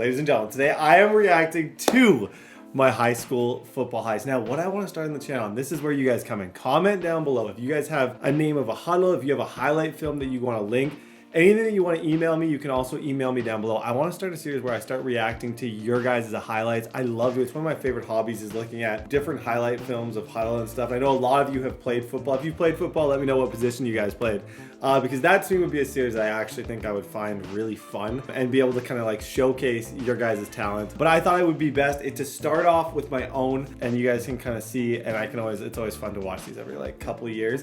Ladies and gentlemen, today I am reacting to my high school football highs. Now, what I want to start on the channel, and this is where you guys come in. Comment down below if you guys have a name of a huddle, if you have a highlight film that you want to link, anything that you want to email me, you can also email me down below. I want to start a series where I start reacting to your guys' highlights. I love it. It's one of my favorite hobbies is looking at different highlight films of huddle and stuff. I know a lot of you have played football. If you've played football, let me know what position you guys played. Because that to me would be a series that I actually think I would find really fun and be able to kind of like showcase your guys' talent. But I thought it would be best to start off with my own, and you guys can kind of see, and it's always fun to watch these every like couple of years.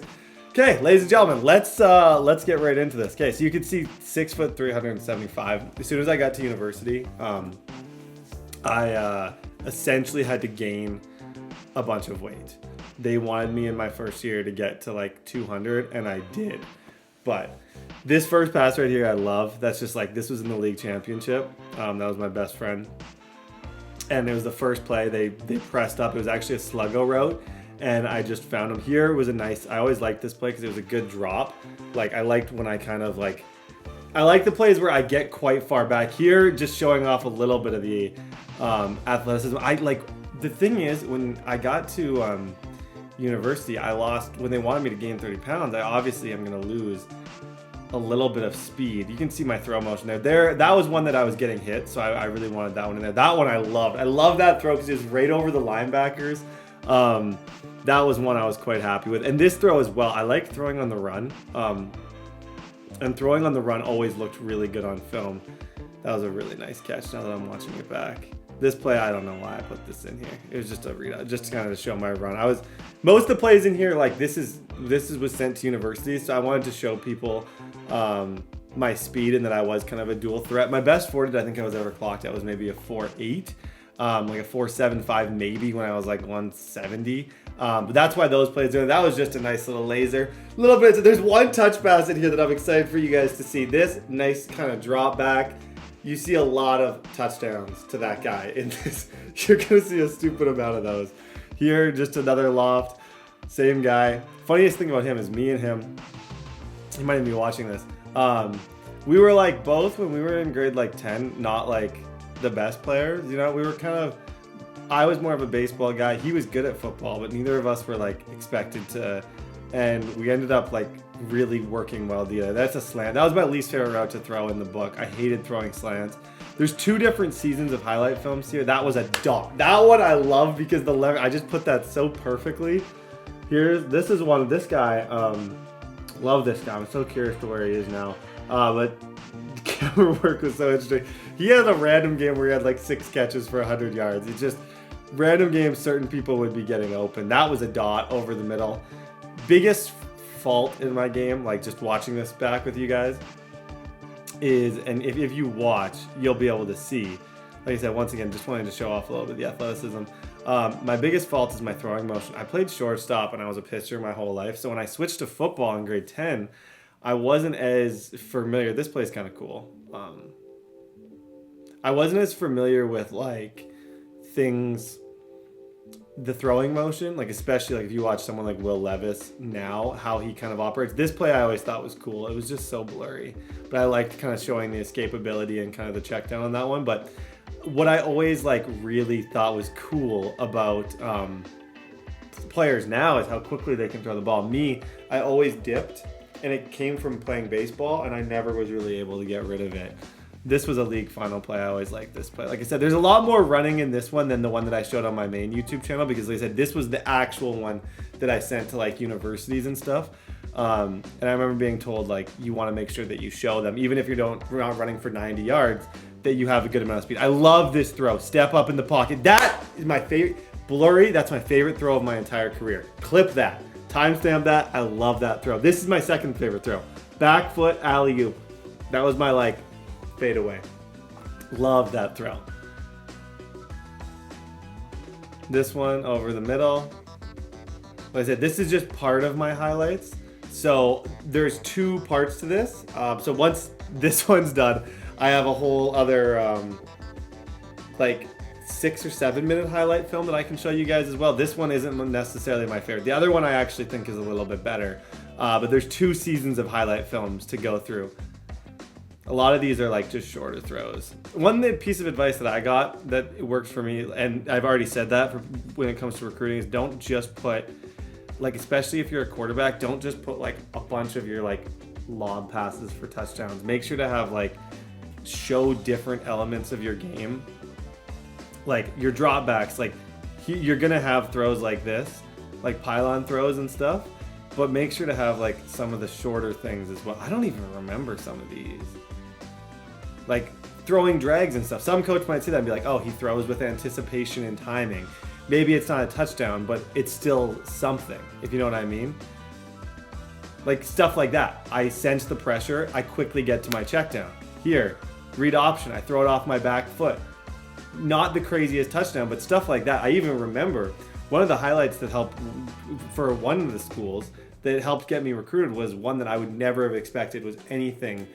Okay, ladies and gentlemen, let's get right into this. Okay, so you can see 6 foot 375. As soon as I got to university, I essentially had to gain a bunch of weight. They wanted me in my first year to get to like 200, and I did. But this first pass right here, I love. That's just like, this was in the league championship. That was my best friend. And it was the first play. They pressed up. It was actually a sluggo route. And I just found him. Here was a nice, I always liked this play because it was a good drop. Like, I liked when I kind of like, I like the plays where I get quite far back. Here, just showing off a little bit of the athleticism. The thing is, when I got to university, I lost, when they wanted me to gain 30 pounds, I obviously am going to lose a little bit of speed. You can see my throw motion there. That was one that I was getting hit, so I really wanted that one in there. That one I loved. I love that throw because it was right over the linebackers. That was one I was quite happy with. And this throw as well, I like throwing on the run. And throwing on the run always looked really good on film. That was a really nice catch now that I'm watching it back. This play, I don't know why I put this in here. It was just a readout, just to kind of show my run. Most of the plays in here, like this was sent to university, so I wanted to show people my speed and that I was kind of a dual threat. My best 40 I think I was ever clocked at was maybe a 4.8. Like a 4.75 maybe when I was like 170. But that's why those plays are. That was just a nice little laser. There's one touch pass in here that I'm excited for you guys to see. This nice kind of drop back. You see a lot of touchdowns to that guy in this. You're gonna see a stupid amount of those. Here, just another loft. Same guy. Funniest thing about him is me and him. He might even be watching this. We were like both when we were in grade like 10, not like the best players, you know. We were kind of, I was more of a baseball guy. He was good at football, but neither of us were like expected to, and we ended up like really working well together. That's a slant. That was my least favorite route to throw in the book. I hated throwing slants. There's 2 different seasons of highlight films here. That was a dot. That one I love because the lever, I just put that so perfectly. This is one of this guy. Love this guy. I'm so curious to where he is now. But camera work was so interesting. He had a random game where he had like 6 catches for 100 yards. It's just random games certain people would be getting open. That was a dot over the middle. Biggest fault in my game, like just watching this back with you guys, is, and if you watch, you'll be able to see. Like I said, once again, just wanting to show off a little bit of the athleticism. My biggest fault is my throwing motion. I played shortstop and I was a pitcher my whole life. So when I switched to football in grade 10, I wasn't as familiar. This play's kind of cool. I wasn't as familiar with like things, the throwing motion, like especially like if you watch someone like Will Levis now, how he kind of operates. This play I always thought was cool. It was just so blurry, but I liked kind of showing the escapability and kind of the check down on that one. But what I always like really thought was cool about players now is how quickly they can throw the ball. Me, I always dipped, and it came from playing baseball, and I never was really able to get rid of it. This was a league final play. I always liked this play. Like I said, there's a lot more running in this one than the one that I showed on my main YouTube channel, because like I said, this was the actual one that I sent to like universities and stuff. And I remember being told like, you want to make sure that you show them, even if you're not running for 90 yards, that you have a good amount of speed. I love this throw. Step up in the pocket. That is my favorite. Blurry, that's my favorite throw of my entire career. Clip that. Timestamp that. I love that throw. This is my second favorite throw. Back foot alley-oop. That was my like fade away. Love that throw. This one over the middle. Like I said, this is just part of my highlights. So there's 2 parts to this. So once this one's done, I have a whole other like 6 or 7 minute highlight film that I can show you guys as well. This one isn't necessarily my favorite. The other one I actually think is a little bit better. But there's 2 seasons of highlight films to go through. A lot of these are like just shorter throws. Piece of advice that I got that works for me, and I've already said that for when it comes to recruiting, is don't just put, like, especially if you're a quarterback, don't just put like a bunch of your like lob passes for touchdowns. Make sure to have like show different elements of your game, like your dropbacks. Like you're gonna have throws like this, like pylon throws and stuff, but make sure to have like some of the shorter things as well. I don't even remember some of these. Like throwing drags and stuff. Some coach might see that and be like, oh, he throws with anticipation and timing. Maybe it's not a touchdown, but it's still something, if you know what I mean. Like stuff like that. I sense the pressure, I quickly get to my check down. Here, read option, I throw it off my back foot. Not the craziest touchdown, but stuff like that. I even remember one of the highlights that helped for one of the schools that helped get me recruited was one that I would never have expected was anything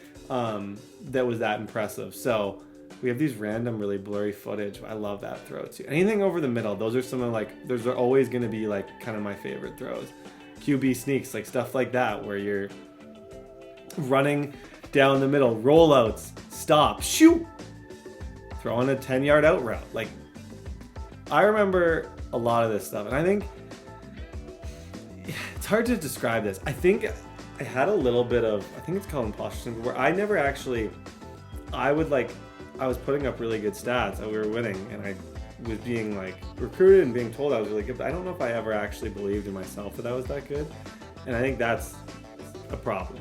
that was that impressive. So we have these random really blurry footage. I love that throw too. Anything over the middle, those are some of like, those are always going to be like kind of my favorite throws. QB sneaks, like stuff like that where you're running down the middle, rollouts, stop, shoot, throwing a 10-yard out route. Like I remember a lot of this stuff, and I think it's hard to describe this. I think I had a little bit of, I think it's called imposter syndrome, where I never actually, I was putting up really good stats, we were winning, and I was being like recruited and being told I was really good, but I don't know if I ever actually believed in myself that I was that good. And I think that's a problem.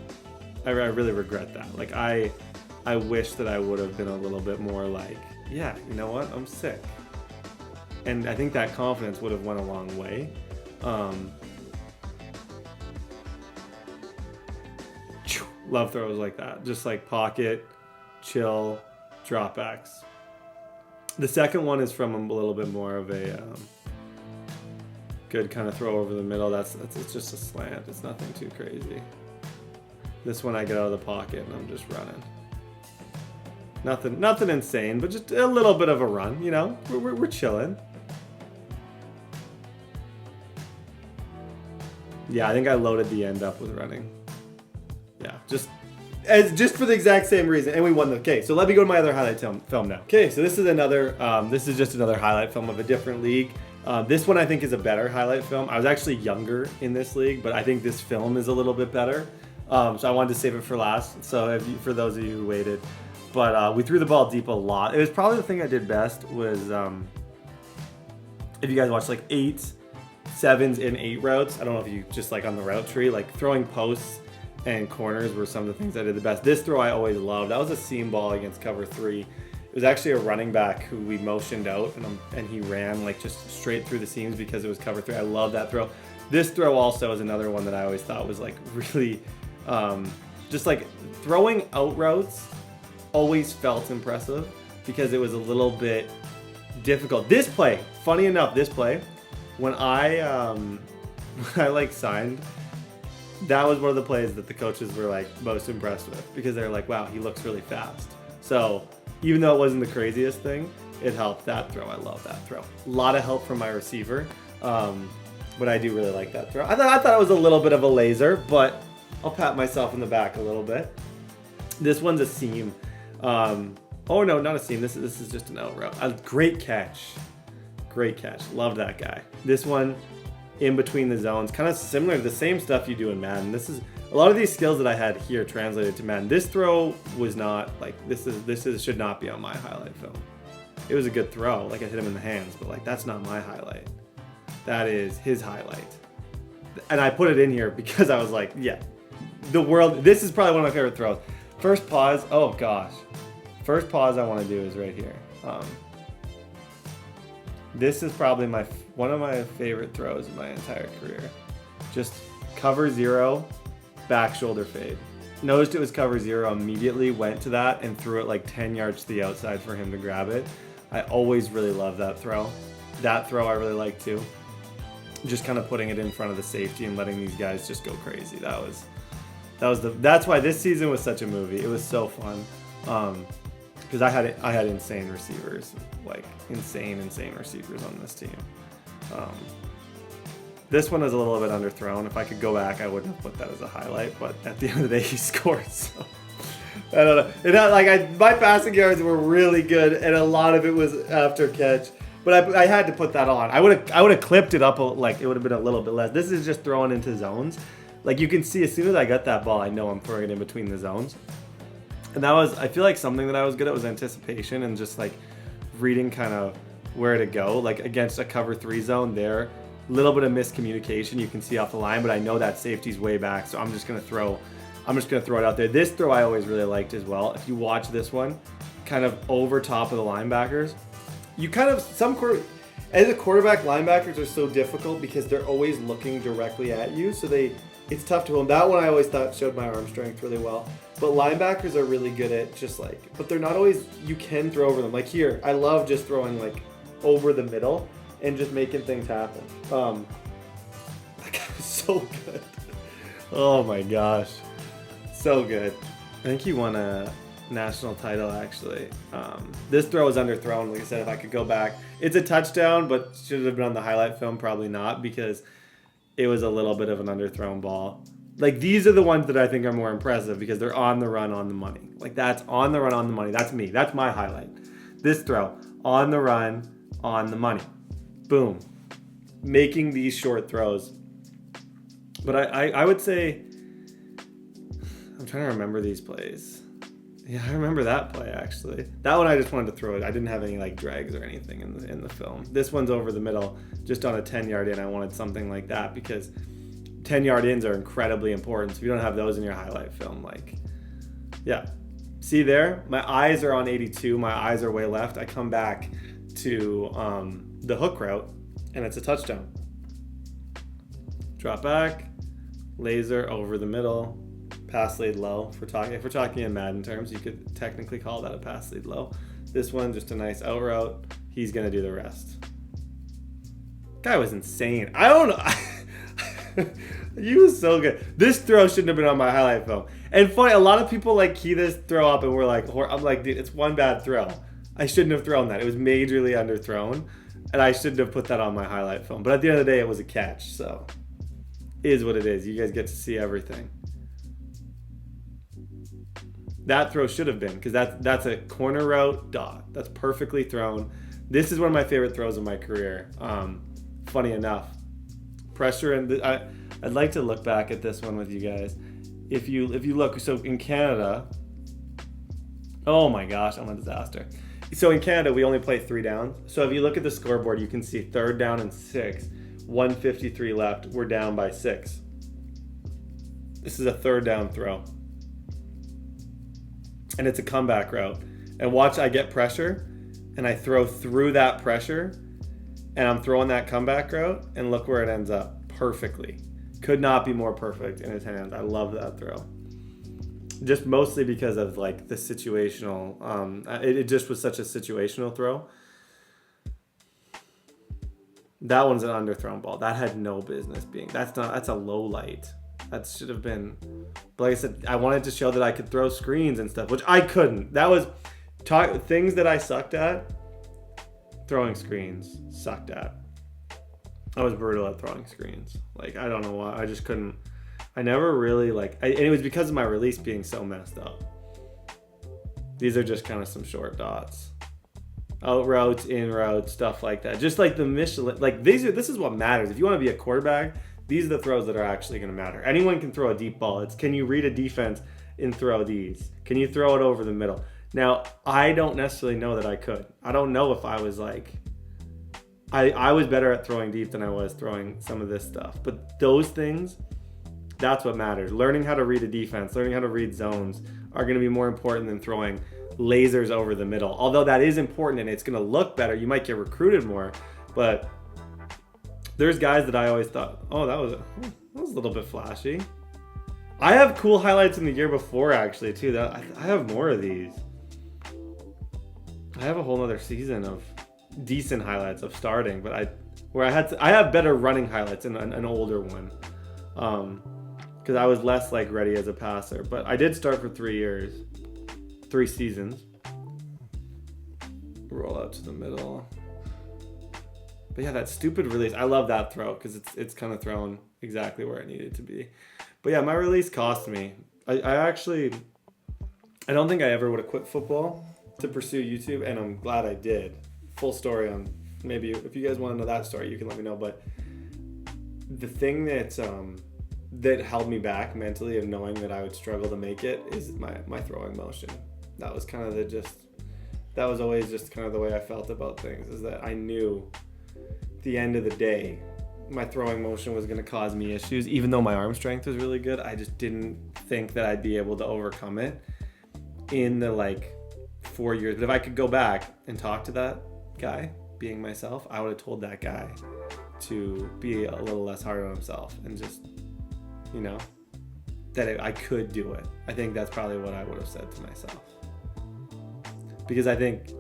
I really regret that. Like I wish that I would have been a little bit more like, yeah, you know what, I'm sick. And I think that confidence would have went a long way. Love throws like that. Just like pocket, chill, dropbacks. The second one is from a little bit more of a good kind of throw over the middle. It's just a slant. It's nothing too crazy. This one I get out of the pocket and I'm just running. Nothing insane, but just a little bit of a run. You know, we're chilling. Yeah, I think I loaded the end up with running. Yeah, just for the exact same reason, and we won the case. So let me go to my other highlight film now. Okay, so this is just another highlight film of a different league. This one I think is a better highlight film. I was actually younger in this league, but I think this film is a little bit better. So I wanted to save it for last. So for those of you who waited, but we threw the ball deep a lot. It was probably the thing I did best was if you guys watched like 8, 7s, and 8 routes. I don't know if you just like on the route tree, like throwing posts and corners were some of the things I did the best. This throw I always loved. That was a seam ball against cover 3. It was actually a running back who we motioned out, and he ran like just straight through the seams because it was cover 3. I love that throw. This throw also is another one that I always thought was like really, just like throwing out routes always felt impressive because it was a little bit difficult. This play, funny enough, when I like signed, that was one of the plays that the coaches were like most impressed with because they're like, wow, he looks really fast. So even though it wasn't the craziest thing, it helped. That throw, I love that throw. A lot of help from my receiver, but I do really like that throw. I thought it was a little bit of a laser, but I'll pat myself in the back a little bit. This one's a seam. Oh no, not a seam. This is just an out route. A great catch. Great catch. Love that guy. This one in between the zones, kind of similar to the same stuff you do in Madden. This is a lot of these skills that I had here translated to Madden. This throw was not like this should not be on my highlight film. It was a good throw, like I hit him in the hands, but like that's not my highlight. That is his highlight. And I put it in here because I was like, yeah, this is probably one of my favorite throws. First pause, oh gosh. First pause I want to do is right here. This is probably one of my favorite throws in my entire career. Just cover 0, back shoulder fade. Noticed it was cover 0, immediately went to that and threw it like 10 yards to the outside for him to grab it. I always really love that throw. That throw I really like too. Just kind of putting it in front of the safety and letting these guys just go crazy. That's why this season was such a movie. It was so fun. Because I had insane receivers, like insane receivers on this team. This one is a little bit underthrown. If I could go back, I wouldn't have put that as a highlight, but at the end of the day, he scored. So I don't know. It had, like my passing yards were really good, and a lot of it was after catch. But I had to put that on. I would have clipped it up like it would have been a little bit less. This is just throwing into zones. Like you can see, as soon as I got that ball, I know I'm throwing it in between the zones. And that was, I feel like something that I was good at was anticipation and just like reading kind of where to go. Like against a cover 3 zone there, little bit of miscommunication you can see off the line, but I know that safety's way back, so I'm just gonna throw it out there. This throw I always really liked as well. If you watch this one, kind of over top of the linebackers, you kind of as a quarterback, linebackers are so difficult because they're always looking directly at you, so it's tough to hold. That one I always thought showed my arm strength really well. But linebackers are really good at just like, but they're not always, you can throw over them. Like here, I love just throwing like over the middle and just making things happen. That guy was so good. Oh my gosh. So good. I think he won a national title actually. This throw was underthrown. Like I said, if I could go back, it's a touchdown, but should it have been on the highlight film? Probably not, because it was a little bit of an underthrown ball. Like these are the ones that I think are more impressive because they're on the run, on the money. Like that's on the run, on the money. That's me. That's my highlight. This throw, on the run, on the money. Boom. Making these short throws. But I would say, I'm trying to remember these plays. Yeah, I remember that play actually. That one I just wanted to throw it. I didn't have any like drags or anything in the film. This one's over the middle, just on a 10-yard in. I wanted something like that because 10-yard ins are incredibly important. So if you don't have those in your highlight film, like, yeah. See there? My eyes are on 82. My eyes are way left. I come back to the hook route, and it's a touchdown. Drop back, laser over the middle, pass laid low. If we're talking in Madden terms, you could technically call that a pass laid low. This one, just a nice out route. He's going to do the rest. Guy was insane. I don't know. He was so good. This throw shouldn't have been on my highlight film. And funny, a lot of people like key this throw up and we're like, I'm like, dude, it's one bad throw. I shouldn't have thrown that. It was majorly underthrown, and I shouldn't have put that on my highlight film. But at the end of the day, it was a catch, so it is what it is. You guys get to see everything. That throw should have been, because that's a corner route dot. That's perfectly thrown. This is one of my favorite throws of my career. Funny enough, pressure, and I'd like to look back at this one with you guys. If you look, so in Canada, oh my gosh, I'm a disaster. So in Canada, we only play 3 downs. So if you look at the scoreboard, you can see 3rd down and 6, 1:53 left. We're down by 6. This is a 3rd down throw. And it's a comeback route. And watch, I get pressure, and I throw through that pressure, and I'm throwing that comeback route, and look where it ends up. Perfectly. Could not be more perfect in his hands. I love that throw. Just mostly because of like the situational, it just was such a situational throw. That one's an underthrown ball. That had no business being. That's a low light. That should have been, but like I said, I wanted to show that I could throw screens and stuff, which I couldn't. That was things that I sucked at. Throwing screens, sucked at. I was brutal at throwing screens. Like, I don't know why. I just couldn't. I never really and it was because of my release being so messed up. These are just kind of some short dots. Out routes, in routes, stuff like that. Just like the Michelin, like this is what matters. If you want to be a quarterback, these are the throws that are actually going to matter. Anyone can throw a deep ball. It's, can you read a defense and throw these? Can you throw it over the middle? Now, I don't necessarily know that I could. I don't know if I was like, I was better at throwing deep than I was throwing some of this stuff. But those things, that's what matters. Learning how to read a defense, learning how to read zones are going to be more important than throwing lasers over the middle. Although that is important and it's going to look better. You might get recruited more. But there's guys that I always thought, oh, that was a little bit flashy. I have cool highlights in the year before, actually, too. I have more of these. I have a whole other season of decent highlights of starting, but I have better running highlights in an older one, because I was less like ready as a passer. But I did start for 3 years, 3 seasons. Roll out to the middle. But yeah, that stupid release. I love that throw because it's kind of thrown exactly where it needed to be. But yeah, my release cost me. I actually, I don't think I ever would have quit football to pursue YouTube, and I'm glad I did. Full story on, maybe if you guys want to know that story, you can let me know. But the thing that held me back mentally of knowing that I would struggle to make it is my throwing motion. That was kind of that was always just kind of the way I felt about things, is that I knew at the end of the day, my throwing motion was going to cause me issues. Even though my arm strength was really good, I just didn't think that I'd be able to overcome it in the 4 years. But if I could go back and talk to that guy, being myself, I would have told that guy to be a little less hard on himself and just, that I could do it. I think that's probably what I would have said to myself. Because I think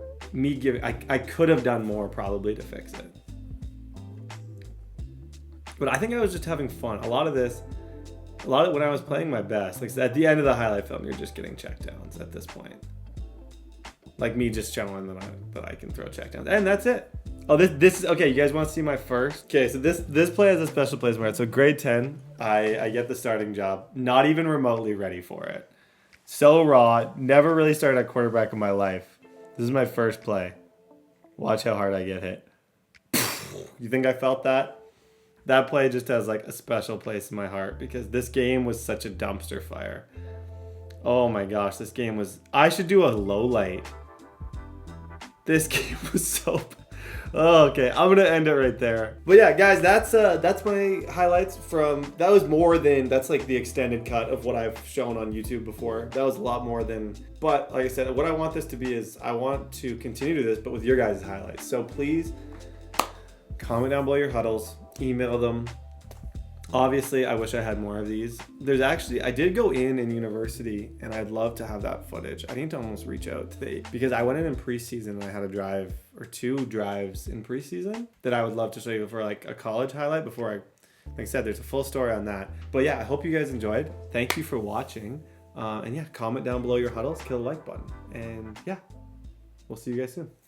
I could have done more probably to fix it. But I think I was just having fun. A lot of when I was playing my best, at the end of the highlight film, you're just getting checkdowns at this point. Me just showing that I can throw checkdowns. And that's it. Oh, this is, okay, you guys want to see my first? Okay, so this play has a special place where so grade 10, I get the starting job, not even remotely ready for it. So raw, never really started at quarterback in my life. This is my first play. Watch how hard I get hit. You think I felt that? That play just has a special place in my heart because this game was such a dumpster fire. Oh my gosh, this game was, I should do a low light. This game was so, oh, okay, I'm gonna end it right there. But yeah, guys, that's my highlights from, that's the extended cut of what I've shown on YouTube before. That was a lot more than, but like I said, what I want this to be is I want to continue to do this, but with your guys' highlights. So please comment down below your huddles, email them. Obviously, I wish I had more of these. I did go in university, and I'd love to have that footage. I need to almost reach out today because I went in preseason and I had a drive or 2 drives in preseason that I would love to show you for a college highlight before like I said, there's a full story on that. But yeah, I hope you guys enjoyed. Thank you for watching. And yeah, comment down below your huddles, kill the like button. And yeah, we'll see you guys soon.